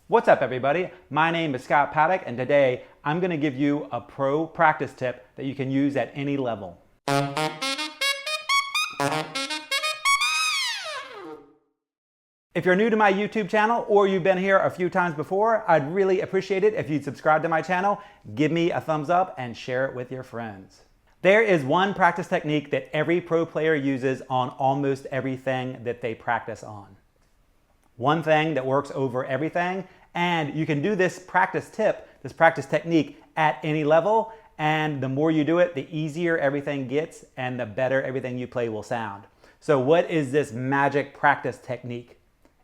What's up, everybody? My name is Scott Paddock, and today I'm going to give you a pro practice tip that you can use at any level. If you're new to my YouTube channel or you've been here a few times before, I'd really appreciate it if you'd subscribe to my channel, give me a thumbs up, and share it with your friends. There is one practice technique that every pro player uses on almost everything that they practice on. One thing that works over everything, and you can do this practice tip, this practice technique at any level, and the more you do it, the easier everything gets and the better everything you play will sound. So what is this magic practice technique?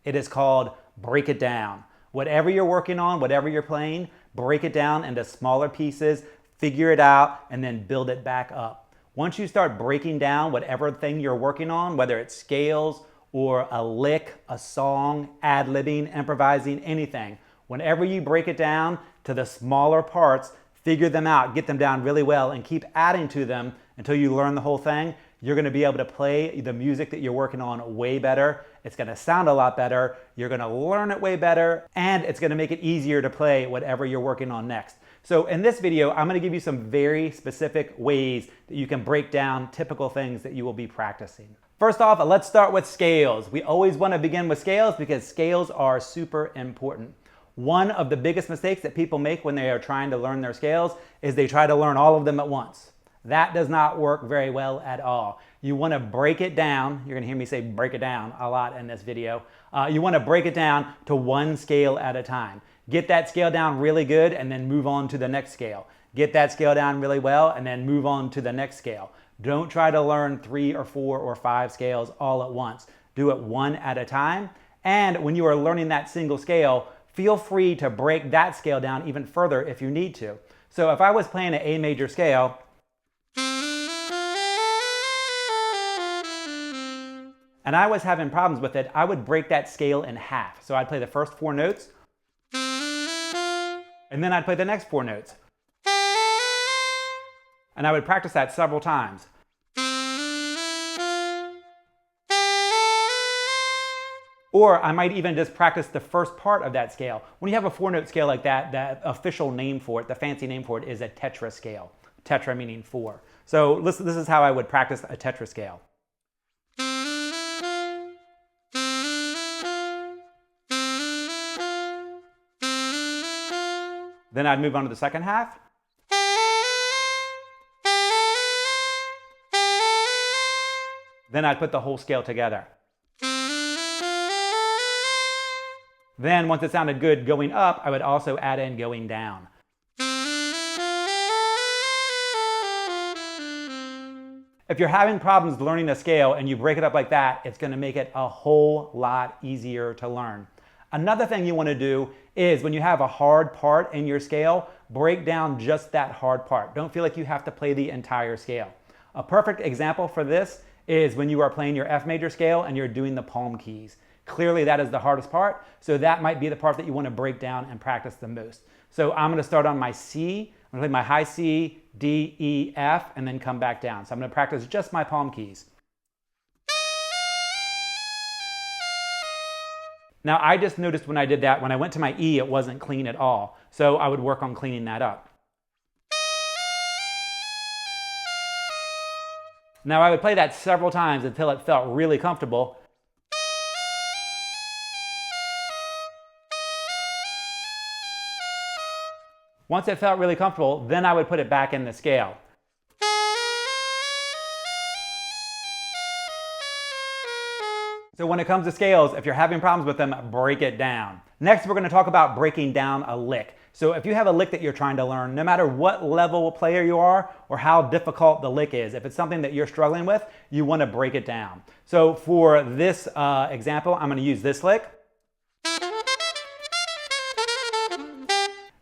It is called break it down. Whatever you're working on, whatever you're playing, break it down into smaller pieces, figure it out, and then build it back up. Once you start breaking down whatever thing you're working on, whether it's scales or a lick, a song, ad-libbing, improvising, anything, whenever you break it down to the smaller parts, figure them out, get them down really well, and keep adding to them until you learn the whole thing, you're going to be able to play the music that you're working on way better. It's going to sound a lot better. You're going to learn it way better, and it's going to make it easier to play whatever you're working on next. So in this video, I'm going to give you some very specific ways that you can break down typical things that you will be practicing. First off, let's start with scales. We always want to begin with scales because scales are super important. One of the biggest mistakes that people make when they are trying to learn their scales is they try to learn all of them at once. That does not work very well at all. You want to break it down. You're going to hear me say break it down a lot in this video. You want to break it down to one scale at a time. Get that scale down really good and then move on to the next scale. Get that scale down really well and then move on to the next scale. Don't try to learn 3 or 4 or 5 scales all at once. Do it one at a time. And when you are learning that single scale, feel free to break that scale down even further if you need to. So if I was playing an A major scale, and I was having problems with it, I would break that scale in half. So I'd play the first 4 notes, and then I'd play the next 4 notes. And I would practice that several times. Or I might even just practice the first part of that scale. When you have a 4-note scale like that, the official name for it, the fancy name for it is a tetra scale. Tetra meaning 4. So this is how I would practice a tetra scale. Then I'd move on to the second half. Then I'd put the whole scale together. Then once it sounded good going up, I would also add in going down. If you're having problems learning a scale and you break it up like that, it's going to make it a whole lot easier to learn. Another thing you want to do is when you have a hard part in your scale, break down just that hard part. Don't feel like you have to play the entire scale. A perfect example for this is when you are playing your F major scale and you're doing the palm keys. Clearly that is the hardest part, so that might be the part that you want to break down and practice the most. So I'm going to start on my C, I'm going to play my high C, D, E, F, and then come back down. So I'm going to practice just my palm keys. Now I just noticed when I did that, when I went to my E, it wasn't clean at all. So I would work on cleaning that up. Now I would play that several times until it felt really comfortable. Once it felt really comfortable, then I would put it back in the scale. So when it comes to scales, if you're having problems with them, break it down. Next, we're going to talk about breaking down a lick. So if you have a lick that you're trying to learn, no matter what level player you are or how difficult the lick is, if it's something that you're struggling with, you want to break it down. So for this example, I'm going to use this lick.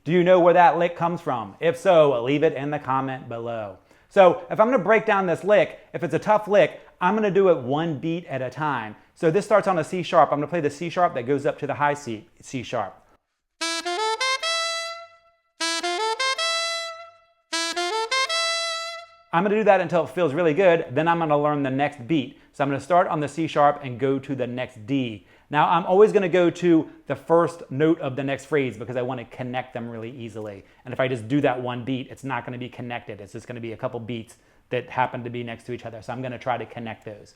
Do you know where that lick comes from? If so, leave it in the comment below. So if I'm going to break down this lick, if it's a tough lick, I'm going to do it one beat at a time. So this starts on a C sharp. I'm going to play the C sharp that goes up to the high C sharp. I'm gonna do that until it feels really good, then I'm gonna learn the next beat. So I'm gonna start on the C sharp and go to the next D. Now I'm always gonna go to the first note of the next phrase because I wanna connect them really easily. And if I just do that one beat, it's not gonna be connected. It's just gonna be a couple beats that happen to be next to each other. So I'm gonna try to connect those.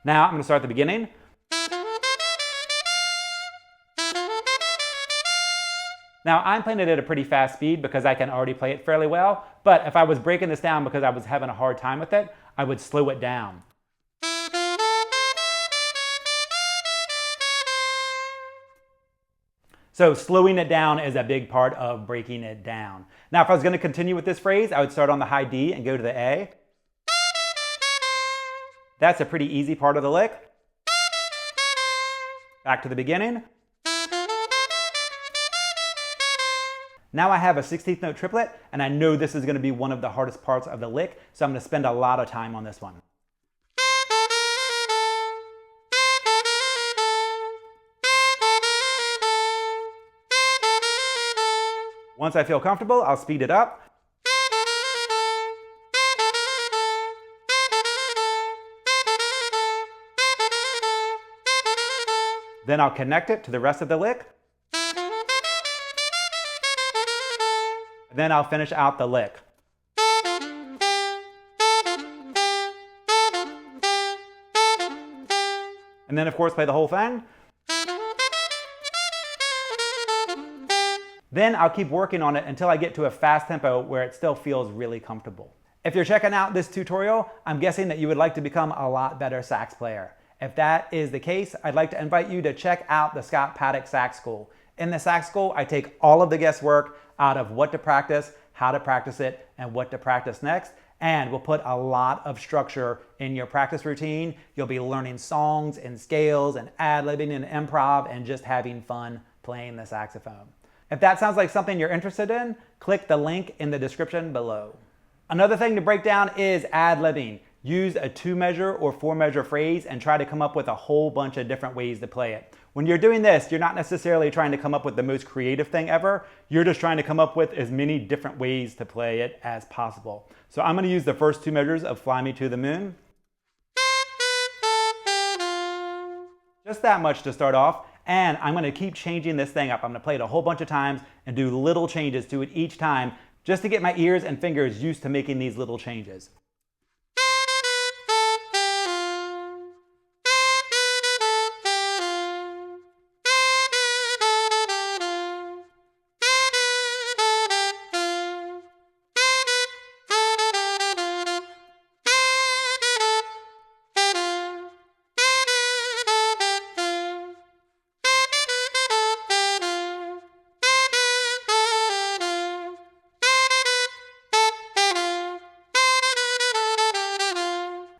Now I'm gonna start at the beginning. Now I'm playing it at a pretty fast speed because I can already play it fairly well, but if I was breaking this down because I was having a hard time with it, I would slow it down. So slowing it down is a big part of breaking it down. Now if I was going to continue with this phrase, I would start on the high D and go to the A. That's a pretty easy part of the lick. Back to the beginning. Now I have a 16th note triplet, and I know this is going to be one of the hardest parts of the lick, so I'm going to spend a lot of time on this one. Once I feel comfortable, I'll speed it up. Then I'll connect it to the rest of the lick. Then I'll finish out the lick. And then of course play the whole thing. Then I'll keep working on it until I get to a fast tempo where it still feels really comfortable. If you're checking out this tutorial, I'm guessing that you would like to become a lot better sax player. If that is the case, I'd like to invite you to check out the Scott Paddock Sac School. In the Sac School, I take all of the guesswork out of what to practice, how to practice it, and what to practice next. And we'll put a lot of structure in your practice routine. You'll be learning songs and scales and ad-libbing and improv and just having fun playing the saxophone. If that sounds like something you're interested in, click the link in the description below. Another thing to break down is ad-libbing. Use a 2-measure or 4-measure phrase and try to come up with a whole bunch of different ways to play it. When you're doing this, you're not necessarily trying to come up with the most creative thing ever. You're just trying to come up with as many different ways to play it as possible. So I'm going to use the first 2 measures of Fly Me to the Moon. Just that much to start off. And I'm going to keep changing this thing up. I'm going to play it a whole bunch of times and do little changes to it each time just to get my ears and fingers used to making these little changes.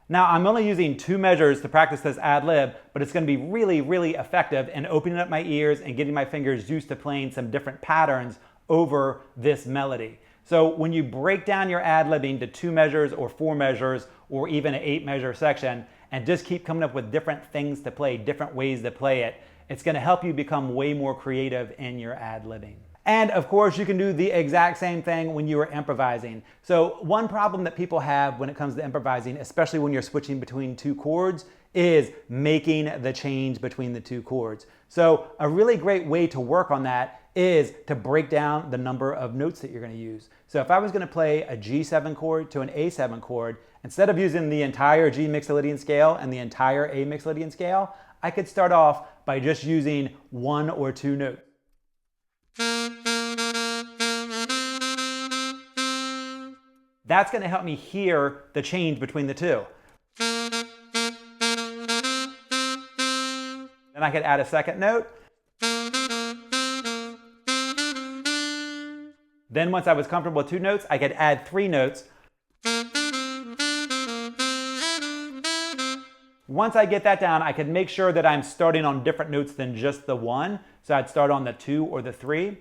Now I'm only using 2 measures to practice this ad lib, but it's going to be really, really effective in opening up my ears and getting my fingers used to playing some different patterns over this melody. So when you break down your ad libbing to 2 measures or 4 measures or even an 8-measure section and just keep coming up with different things to play, different ways to play it, it's going to help you become way more creative in your ad libbing. And of course, you can do the exact same thing when you are improvising. So one problem that people have when it comes to improvising, especially when you're switching between 2 chords, is making the change between the 2 chords. So a really great way to work on that is to break down the number of notes that you're going to use. So if I was going to play a G7 chord to an A7 chord, instead of using the entire G Mixolydian scale and the entire A Mixolydian scale, I could start off by just using 1 or 2 notes. That's going to help me hear the change between the 2. Then I could add a second note. Then once I was comfortable with 2 notes, I could add 3 notes. Once I get that down, I could make sure that I'm starting on different notes than just the 1. So I'd start on the 2 or the 3.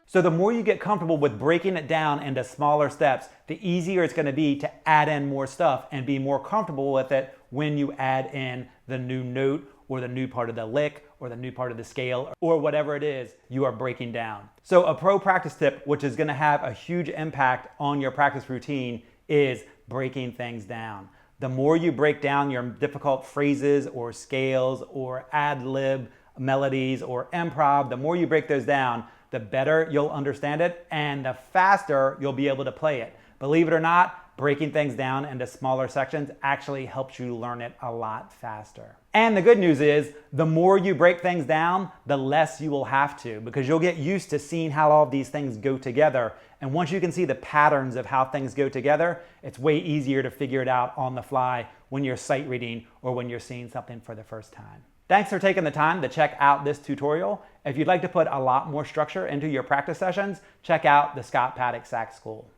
So the more you get comfortable with breaking it down into smaller steps, the easier it's going to be to add in more stuff and be more comfortable with it when you add in the new note or the new part of the lick or the new part of the scale or whatever it is you are breaking down. So a pro practice tip, which is gonna have a huge impact on your practice routine, is breaking things down. The more you break down your difficult phrases or scales or ad lib melodies or improv, the more you break those down, the better you'll understand it and the faster you'll be able to play it. Believe it or not, breaking things down into smaller sections actually helps you learn it a lot faster. And the good news is, the more you break things down, the less you will have to, because you'll get used to seeing how all of these things go together. And once you can see the patterns of how things go together, it's way easier to figure it out on the fly when you're sight reading or when you're seeing something for the first time. Thanks for taking the time to check out this tutorial. If you'd like to put a lot more structure into your practice sessions, check out the Scott Paddock Sac School.